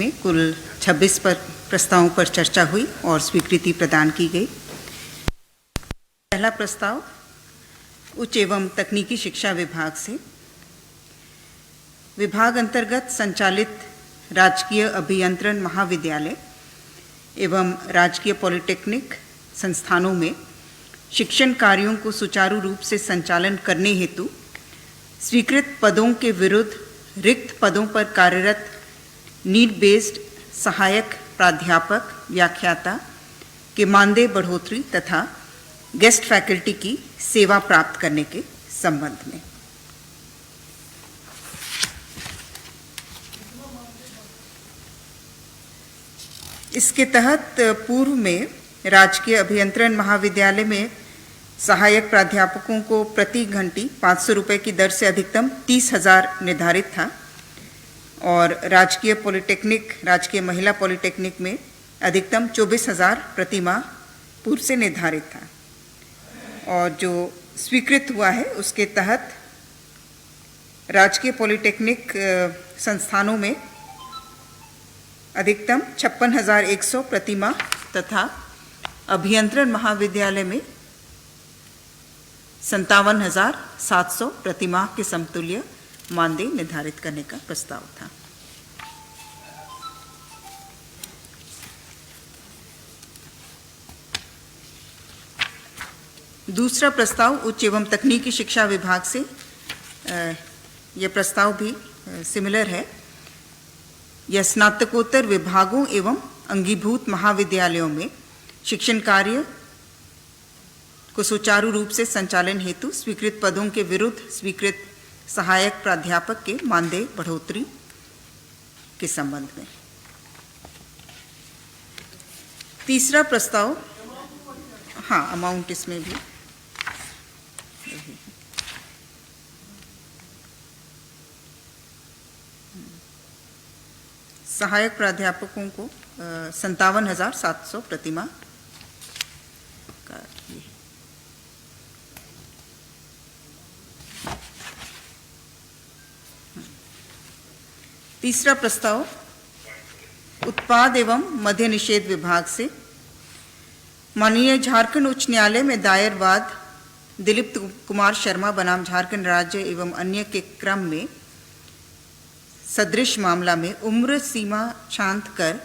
में कुल 26 प्रस्तावों पर चर्चा हुई और स्वीकृति प्रदान की गई। पहला प्रस्ताव उच्च एवं तकनीकी शिक्षा विभाग से। विभाग अंतर्गत संचालित राजकीय अभियंत्रण महाविद्यालय एवं राजकीय पॉलिटेक्निक संस्थानों में शिक्षण कार्यों को सुचारू रूप से संचालन करने हेतु स्वीकृत पदों के विरुद्ध रिक्त पदों पर कार्यरत नीड बेस्ड सहायक प्राध्यापक व्याख्याता के मानदेय बढ़ोतरी तथा गेस्ट फैकल्टी की सेवा प्राप्त करने के संबंध में। इसके तहत पूर्व में राजकीय अभियंत्रण महाविद्यालय में सहायक प्राध्यापकों को प्रति घंटी 500 रुपये की दर से अधिकतम 30,000 निर्धारित था और राजकीय महिला पॉलिटेक्निक में अधिकतम 24,000 प्रति माह पूर्व से निर्धारित था। और जो स्वीकृत हुआ है उसके तहत राजकीय पॉलिटेक्निक संस्थानों में अधिकतम 56,100 प्रति माह तथा अभियंत्रण महाविद्यालय में 57,700 प्रति माह के समतुल्य मानदेय निर्धारित करने का प्रस्ताव था। दूसरा प्रस्ताव उच्च एवं तकनीकी शिक्षा विभाग से। यह प्रस्ताव भी सिमिलर है। यह स्नातकोत्तर विभागों एवं अंगीभूत महाविद्यालयों में शिक्षण कार्य को सुचारू रूप से संचालन हेतु स्वीकृत पदों के विरुद्ध स्वीकृत सहायक प्राध्यापक के मानदेय बढ़ोतरी के संबंध में। तीसरा प्रस्ताव, हाँ, अमाउंट इसमें भी सहायक प्राध्यापकों को 57,700 प्रति माह का। तीसरा प्रस्ताव उत्पाद एवं मद्य निषेध विभाग से। माननीय झारखंड उच्च न्यायालय में दायर वाद दिलीप कुमार शर्मा बनाम झारखंड राज्य एवं अन्य के क्रम में सदृश मामला में उम्र सीमा शांत कर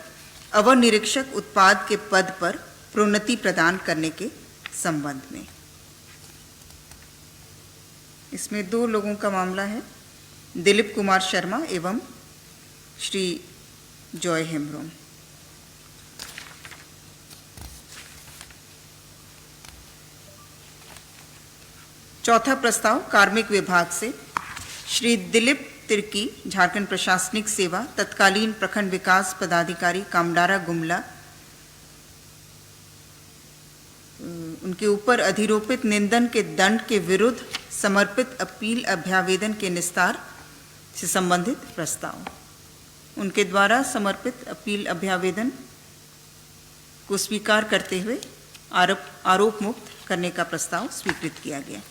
अवर निरीक्षक उत्पाद के पद पर प्रोन्नति प्रदान करने के संबंध में। इसमें 2 लोगों का मामला है, दिलीप कुमार शर्मा एवं श्री जॉय हेम्ब्रोम। चौथा प्रस्ताव कार्मिक विभाग से। श्री दिलीप तिर्की झारखंड प्रशासनिक सेवा तत्कालीन प्रखंड विकास पदाधिकारी कामडारा गुमला, उनके ऊपर अधिरोपित निंदन के दंड के विरुद्ध समर्पित अपील अभ्यावेदन के निस्तार से संबंधित प्रस्ताव। उनके द्वारा समर्पित अपील अभ्यावेदन को स्वीकार करते हुए आरोप मुक्त करने का प्रस्ताव स्वीकृत किया गया।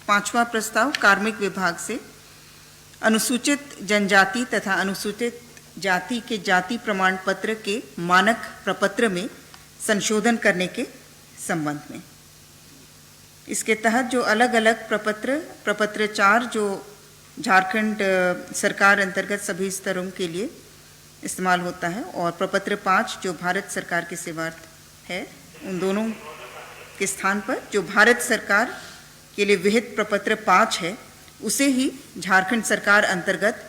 पांचवा प्रस्ताव कार्मिक विभाग से। अनुसूचित जनजाति तथा अनुसूचित जाति के जाति प्रमाण पत्र के मानक प्रपत्र में संशोधन करने के संबंध में। इसके तहत जो अलग अलग प्रपत्र 4 जो झारखंड सरकार अंतर्गत सभी स्तरों के लिए इस्तेमाल होता है और प्रपत्र 5 जो भारत सरकार के सेवार्थ है, उन दोनों के स्थान पर जो भारत सरकार के लिए विहित प्रपत्र 5 है उसे ही झारखंड सरकार अंतर्गत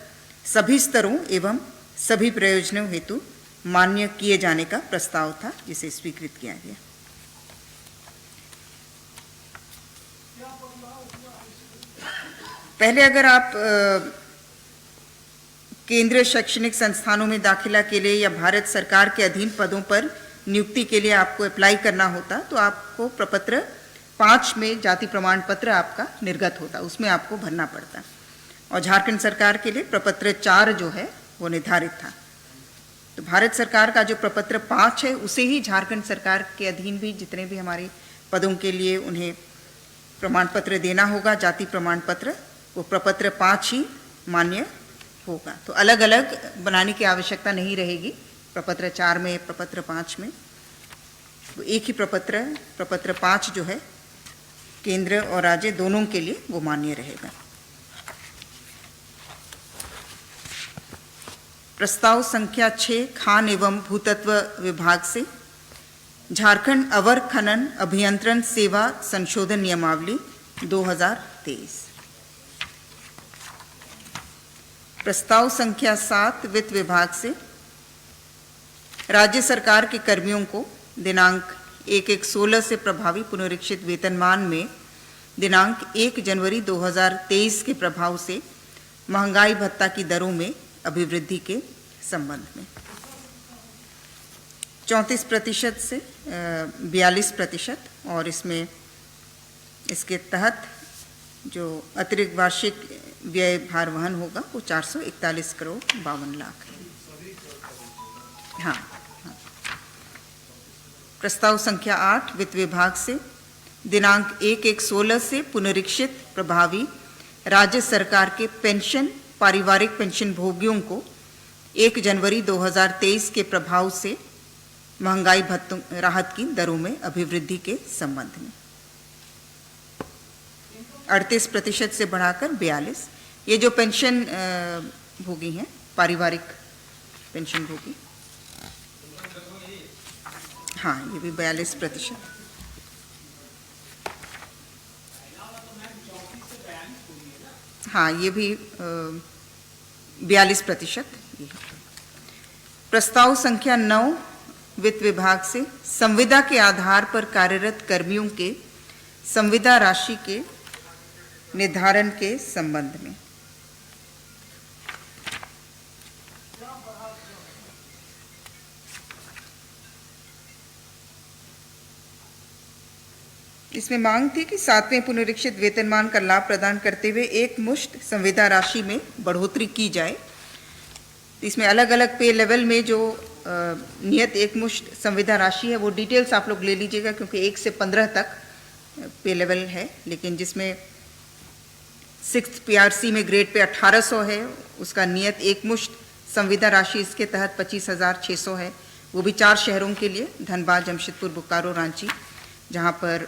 सभी स्तरों एवं सभी प्रयोजनों हेतु मान्य किए जाने का प्रस्ताव था, जिसे स्वीकृत किया गया। पहले अगर आप केंद्रीय शैक्षणिक संस्थानों में दाखिला के लिए या भारत सरकार के अधीन पदों पर नियुक्ति के लिए आपको अप्लाई करना होता तो आपको प्रपत्र 5 में जाति प्रमाण पत्र आपका निर्गत होता, उसमें आपको भरना पड़ता। और झारखंड सरकार के लिए प्रपत्र 4 जो है वो निर्धारित था। तो भारत सरकार का जो प्रपत्र 5 है उसे ही झारखंड सरकार के अधीन भी जितने भी हमारे पदों के लिए उन्हें प्रमाण पत्र देना होगा, जाति प्रमाण पत्र, वो प्रपत्र 5 ही मान्य होगा। तो अलग अलग बनाने की आवश्यकता नहीं रहेगी प्रपत्र 4 में, प्रपत्र 5 में। तो एक ही प्रपत्र 5 जो है केंद्र और राज्य दोनों के लिए वो मान्य रहेगा। प्रस्ताव संख्या 6 खान एवं भूतत्व विभाग से झारखंड अवर खनन अभियंत्रण सेवा संशोधन नियमावली 2023। प्रस्ताव संख्या 7 वित्त विभाग से राज्य सरकार के कर्मियों को दिनांक 1/1/16 से प्रभावी पुनरीक्षित वेतनमान में दिनांक 1 जनवरी 2023 के प्रभाव से महंगाई भत्ता की दरों में अभिवृद्धि के संबंध में 34% से 42%, और इसमें इसके तहत जो अतिरिक्त वार्षिक व्यय भार वहन होगा वो 441 करोड़ 52 लाख है। हाँ। प्रस्ताव संख्या 8 वित्त विभाग से दिनांक 1/1/16 से पुनरीक्षित प्रभावी राज्य सरकार के पेंशन पारिवारिक पेंशन भोगियों को 1 जनवरी 2023 के प्रभाव से महंगाई भत्तों राहत की दरों में अभिवृद्धि के संबंध में 38% से बढ़ाकर 42। ये जो पेंशन भोगी हैं, पारिवारिक पेंशन भोगी, हाँ, ये भी 42%। हाँ, ये भी 42%। प्रस्ताव संख्या 9 वित्त विभाग से संविदा के आधार पर कार्यरत कर्मियों के संविदा राशि के निर्धारण के संबंध में इसमें मांग थी कि 7वें पुनरीक्षित वेतनमान का लाभ प्रदान करते हुए एक मुश्त संविदा राशि में बढ़ोतरी की जाए। इसमें अलग अलग पे लेवल में जो नियत एक मुश्त संविदा राशि है वो डिटेल्स आप लोग ले लीजिएगा, क्योंकि 1 से 15 तक पे लेवल है, लेकिन जिसमें 6th PRC में ग्रेड पे 1800 है, उसका नियत एक मुश्त संविदा राशि इसके तहत 25,600 है। वो भी 4 शहरों के लिए, धनबाद, जमशेदपुर, बोकारो, रांची, जहाँ पर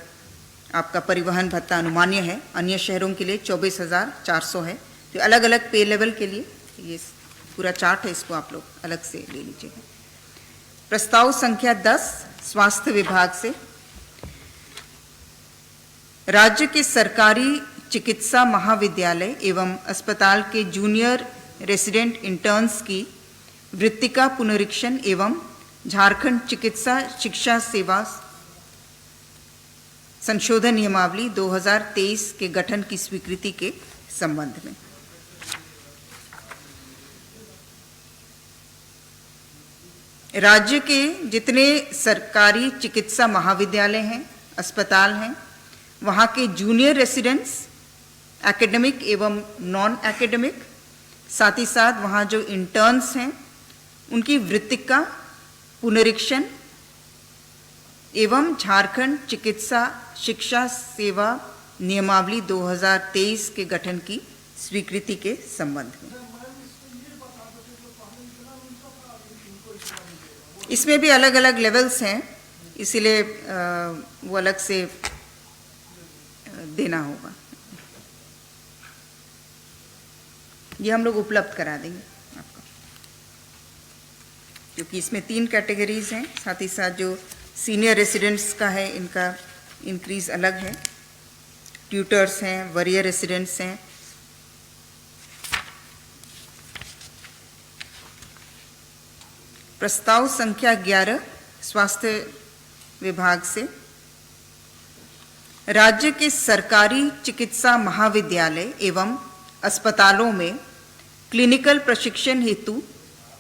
आपका परिवहन भत्ता अनुमान्य है। अन्य शहरों के लिए 24,400 है। तो अलग अलग पे लेवल के लिए ये पूरा चार्ट है, इसको आप लोग अलग से ले लीजिएगा। प्रस्ताव संख्या 10 स्वास्थ्य विभाग से राज्य के सरकारी चिकित्सा महाविद्यालय एवं अस्पताल के जूनियर रेसिडेंट इंटर्न्स की वृत्तिका पुनरीक्षण एवं झारखंड चिकित्सा शिक्षा सेवा संशोधन नियमावली 2023 के गठन की स्वीकृति के संबंध में राज्य के जितने सरकारी चिकित्सा महाविद्यालय हैं, अस्पताल हैं, वहाँ के जूनियर रेसिडेंट्स, एकेडमिक एवं नॉन एकेडमिक, साथ ही साथ वहाँ जो इंटर्न्स हैं, उनकी वृत्तिका पुनरीक्षण एवं झारखंड चिकित्सा शिक्षा सेवा नियमावली 2023 के गठन की स्वीकृति के संबंध में इसमें भी अलग अलग लेवल्स हैं, इसीलिए वो अलग से देना होगा। ये हम लोग उपलब्ध करा देंगे आपको, क्योंकि इसमें 3 कैटेगरीज हैं। साथ ही साथ जो सीनियर रेसिडेंट्स का है, इनका इंक्रीज अलग है, ट्यूटर्स हैं, वरीयर रेसिडेंट्स हैं। प्रस्ताव संख्या 11 स्वास्थ्य विभाग से राज्य के सरकारी चिकित्सा महाविद्यालय एवं अस्पतालों में क्लिनिकल प्रशिक्षण हेतु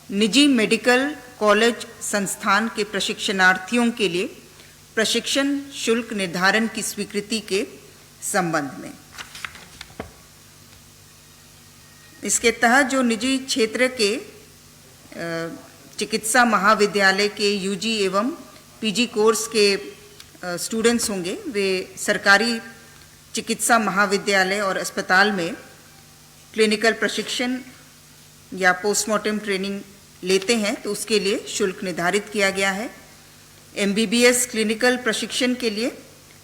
निजी मेडिकल कॉलेज संस्थान के प्रशिक्षणार्थियों के लिए प्रशिक्षण शुल्क निर्धारण की स्वीकृति के संबंध में इसके तहत जो निजी क्षेत्र के चिकित्सा महाविद्यालय के यूजी एवं पीजी कोर्स के स्टूडेंट्स होंगे, वे सरकारी चिकित्सा महाविद्यालय और अस्पताल में क्लिनिकल प्रशिक्षण या पोस्टमार्टम ट्रेनिंग लेते हैं तो उसके लिए शुल्क निर्धारित किया गया है। MBBS क्लिनिकल प्रशिक्षण के लिए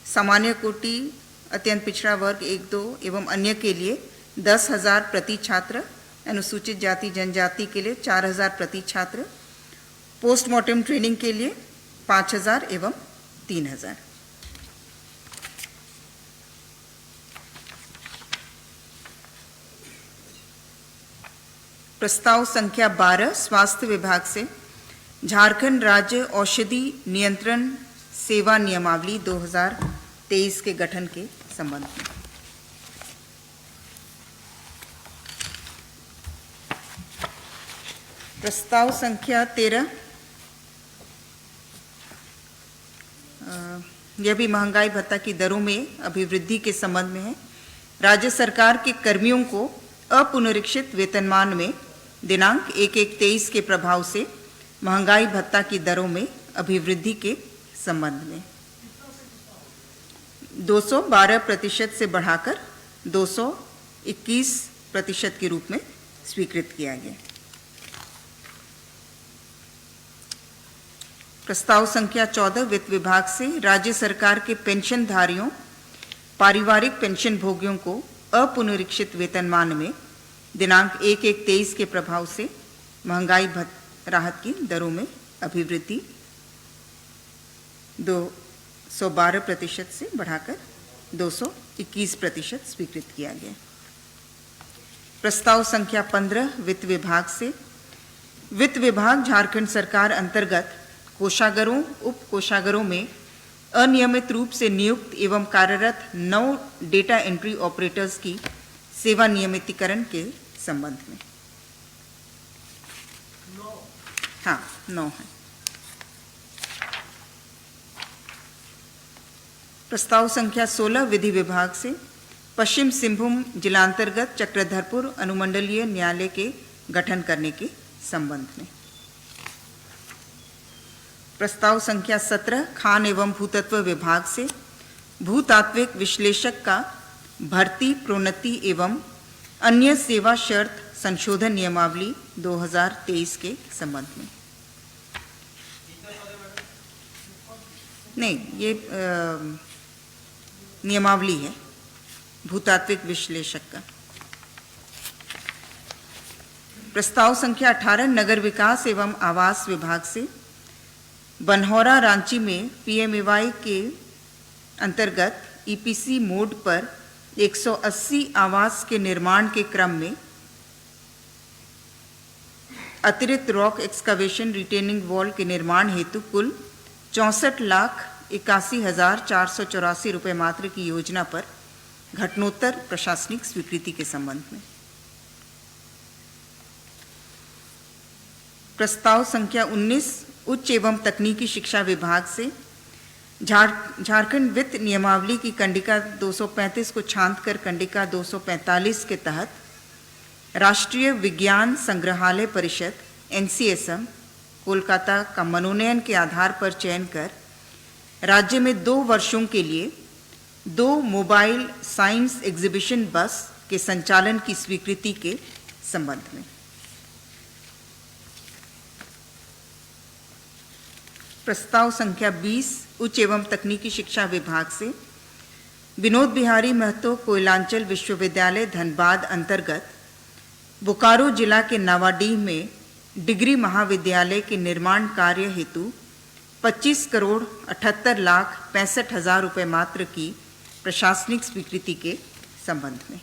सामान्य कोटि, अत्यंत पिछड़ा वर्ग 1-2 एवं अन्य के लिए 10,000 प्रति छात्र, अनुसूचित जाति जनजाति के लिए 4,000 प्रति छात्र, पोस्टमार्टम ट्रेनिंग के लिए 5,000 एवं 3,000। प्रस्ताव संख्या 12 स्वास्थ्य विभाग से झारखंड राज्य औषधि नियंत्रण सेवा नियमावली 2023 के गठन के संबंध में। प्रस्ताव संख्या 13 यह भी महंगाई भत्ता की दरों में अभिवृद्धि के संबंध में है। राज्य सरकार के कर्मियों को अपुनरीक्षित वेतनमान में दिनांक 1/1/23 के प्रभाव से महंगाई भत्ता की दरों में अभिवृद्धि के संबंध में 212% से बढ़ाकर 221% के रूप में स्वीकृत किया गया। प्रस्ताव संख्या 14 वित्त विभाग से राज्य सरकार के पेंशनधारियों, पारिवारिक पेंशन भोगियों को अपुनरीक्षित वेतनमान में दिनांक 1/1/23 के प्रभाव से महंगाई राहत की दरों में अभिवृद्धि 212% से बढ़ाकर 221% स्वीकृत किया गया। प्रस्ताव संख्या 15 वित्त विभाग से वित्त विभाग झारखंड सरकार अंतर्गत कोषागारों, उप कोषागारों में अनियमित रूप से नियुक्त एवं कार्यरत 9 डेटा एंट्री ऑपरेटर्स की सेवा नियमितीकरण के संबंध में। हाँ, 9 है। प्रस्ताव संख्या 16 विधि विभाग से पश्चिम सिंहभूम जिलांतर्गत चक्रधरपुर अनुमंडलीय न्यायालय के गठन करने के संबंध में। प्रस्ताव संख्या 17 खान एवं भूतत्व विभाग से भूतात्विक विश्लेषक का भर्ती, प्रोन्नति एवं अन्य सेवा शर्त संशोधन नियमावली 2023 के संबंध में। नहीं, ये नियमावली है भूतात्विक विश्लेषक का। प्रस्ताव संख्या 18 नगर विकास एवं आवास विभाग से बनहौरा रांची में PMAY के अंतर्गत EPC मोड पर 180 आवास के निर्माण के क्रम में अतिरिक्त रॉक एक्सकवेशन रिटेनिंग वॉल के निर्माण हेतु कुल 64,81,484 रुपये मात्र की योजना पर घटनोत्तर प्रशासनिक स्वीकृति के संबंध में। प्रस्ताव संख्या 19 उच्च एवं तकनीकी शिक्षा विभाग से झारखंड वित्त नियमावली की कंडिका 235 को छांट कर कंडिका 245 के तहत राष्ट्रीय विज्ञान संग्रहालय परिषद NCSM कोलकाता का मनोनयन के आधार पर चयन कर राज्य में 2 वर्षों के लिए 2 मोबाइल साइंस एग्जीबिशन बस के संचालन की स्वीकृति के संबंध में। प्रस्ताव संख्या 20 उच्च एवं तकनीकी शिक्षा विभाग से विनोद बिहारी महतो कोयलांचल विश्वविद्यालय धनबाद अंतर्गत बोकारो जिला के नावाडीह में डिग्री महाविद्यालय के निर्माण कार्य हेतु 25,78,65,000 रुपये मात्र की प्रशासनिक स्वीकृति के संबंध में।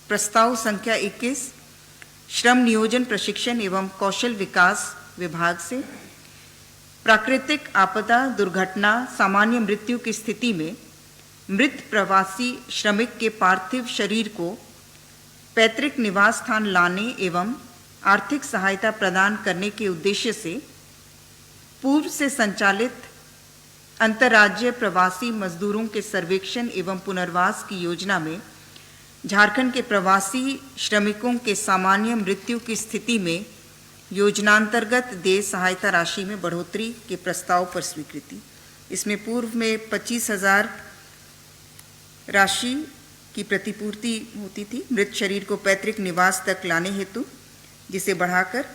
प्रस्ताव संख्या 21 श्रम नियोजन प्रशिक्षण एवं कौशल विकास विभाग से प्राकृतिक आपदा, दुर्घटना, सामान्य मृत्यु की स्थिति में मृत प्रवासी श्रमिक के पार्थिव शरीर को पैतृक निवास स्थान लाने एवं आर्थिक सहायता प्रदान करने के उद्देश्य से पूर्व से संचालित अंतर्राज्यीय प्रवासी मजदूरों के सर्वेक्षण एवं पुनर्वास की योजना में झारखंड के प्रवासी श्रमिकों के सामान्य मृत्यु की स्थिति में योजनांतर्गत देय सहायता राशि में बढ़ोतरी के प्रस्ताव पर स्वीकृति। इसमें पूर्व में 25,000 राशि की प्रतिपूर्ति होती थी मृत शरीर को पैतृक निवास तक लाने हेतु, जिसे बढ़ाकर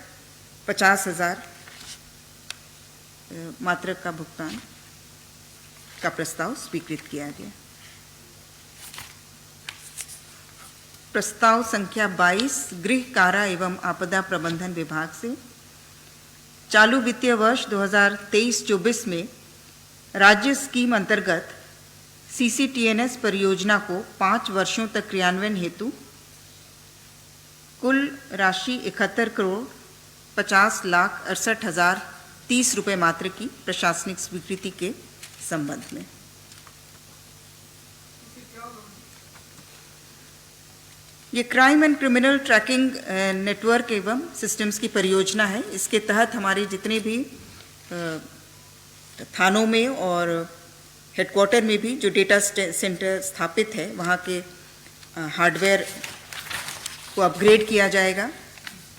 50,000 मात्रक का भुगतान का प्रस्ताव स्वीकृत किया गया। प्रस्ताव संख्या 22 गृह, कारा एवं आपदा प्रबंधन विभाग से चालू वित्तीय वर्ष 2023-24 में राज्य स्कीम अंतर्गत CCTNS परियोजना को 5 वर्षों तक क्रियान्वयन हेतु कुल राशि 71,50,68,030 रुपये मात्र की प्रशासनिक स्वीकृति के संबंध में। ये crime and criminal tracking network एवं सिस्टम्स की परियोजना है। इसके तहत हमारे जितने भी थानों में और हेडक्वार्टर में भी जो डेटा सेंटर स्थापित है, वहाँ के हार्डवेयर को अपग्रेड किया जाएगा,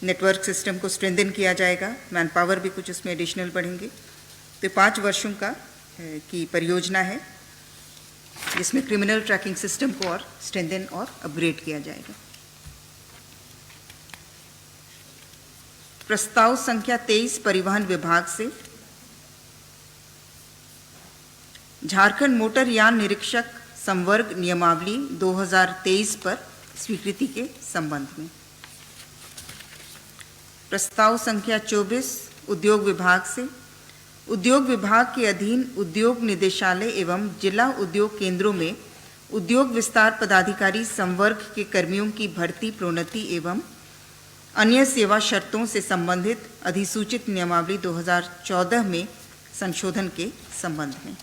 नेटवर्क सिस्टम को स्ट्रेंथन किया जाएगा, मैन पावर भी कुछ उसमें एडिशनल बढ़ेंगे। तो 5 वर्षों की परियोजना है, जिसमें क्रिमिनल ट्रैकिंग सिस्टम को और स्ट्रेंथन और अपग्रेड किया जाएगा। प्रस्ताव संख्या 23 परिवहन विभाग से झारखंड मोटर यान निरीक्षक संवर्ग नियमावली 2023 पर स्वीकृति के संबंध में। प्रस्ताव संख्या 24 उद्योग विभाग से उद्योग विभाग के अधीन उद्योग निदेशालय एवं जिला उद्योग केंद्रों में उद्योग विस्तार पदाधिकारी संवर्ग के कर्मियों की भर्ती, प्रोन्नति एवं अन्य सेवा शर्तों से संबंधित अधिसूचित नियमावली 2014 में संशोधन के संबंध में।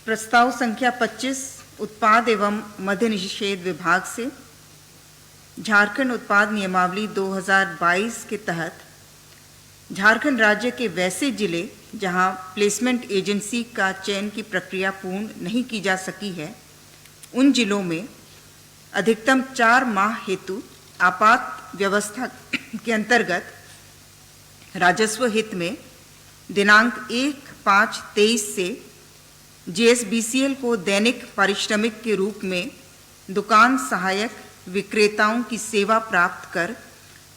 प्रस्ताव संख्या 25 उत्पाद एवं मद्य निषेध विभाग से झारखंड उत्पाद नियमावली 2022 के तहत झारखंड राज्य के वैसे जिले जहां प्लेसमेंट एजेंसी का चयन की प्रक्रिया पूर्ण नहीं की जा सकी है, उन जिलों में अधिकतम 4 माह हेतु आपात व्यवस्था के अंतर्गत राजस्व हित में दिनांक 1/5/23 से JSBCL को दैनिक पारिश्रमिक के रूप में दुकान सहायक विक्रेताओं की सेवा प्राप्त कर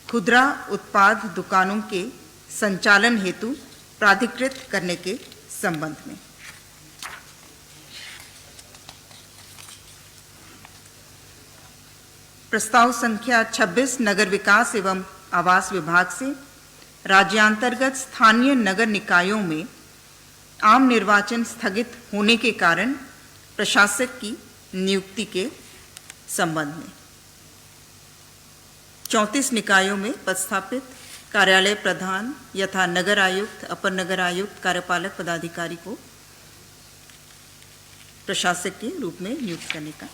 खुदरा उत्पाद दुकानों के संचालन हेतु प्राधिकृत करने के संबंध में। प्रस्ताव संख्या 26 नगर विकास एवं आवास विभाग से राज्यांतर्गत स्थानीय नगर निकायों में आम निर्वाचन स्थगित होने के कारण प्रशासक की नियुक्ति के संबंध में। 34 निकायों में पदस्थापित कार्यालय प्रधान यथा नगर आयुक्त, अपर नगर आयुक्त, कार्यपालक पदाधिकारी को प्रशासक के रूप में नियुक्त करने का